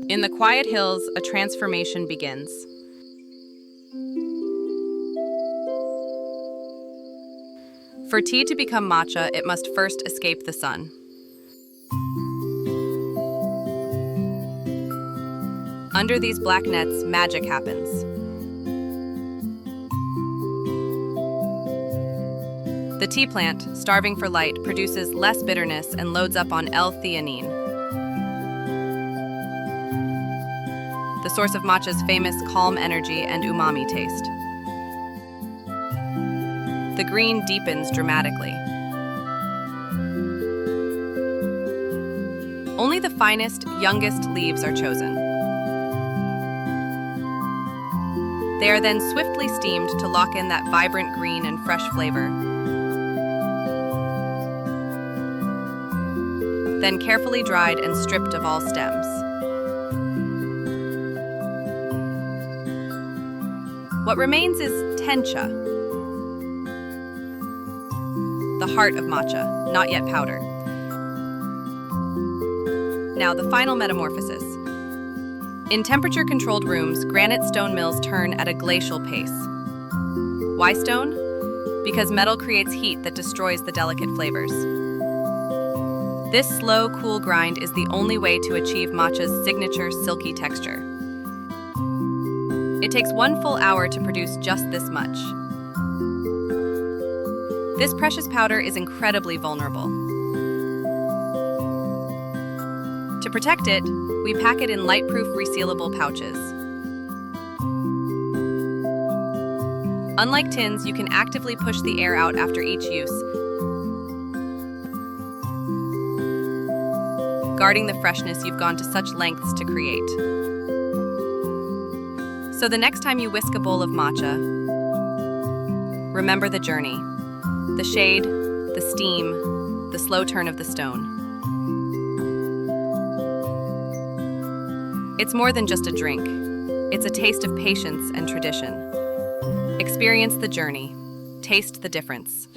In the quiet hills, a transformation begins. For tea to become matcha, it must first escape the sun. Under these black nets, magic happens. The tea plant, starving for light, produces less bitterness and loads up on L-theanine, the source of matcha's famous calm energy and umami taste. The green deepens dramatically. Only the finest, youngest leaves are chosen. They are then swiftly steamed to lock in that vibrant green and fresh flavor. Then carefully dried and stripped of all stems. What remains is tencha, the heart of matcha, not yet powder. Now, the final metamorphosis. In temperature-controlled rooms, granite stone mills turn at a glacial pace. Why stone? Because metal creates heat that destroys the delicate flavors. This slow, cool grind is the only way to achieve matcha's signature silky texture. It takes 1 full hour to produce just this much. This precious powder is incredibly vulnerable. To protect it, we pack it in light-proof resealable pouches. Unlike tins, you can actively push the air out after each use, guarding the freshness you've gone to such lengths to create. So the next time you whisk a bowl of matcha, remember the journey, the shade, the steam, the slow turn of the stone. It's more than just a drink. It's a taste of patience and tradition. Experience the journey. Taste the difference.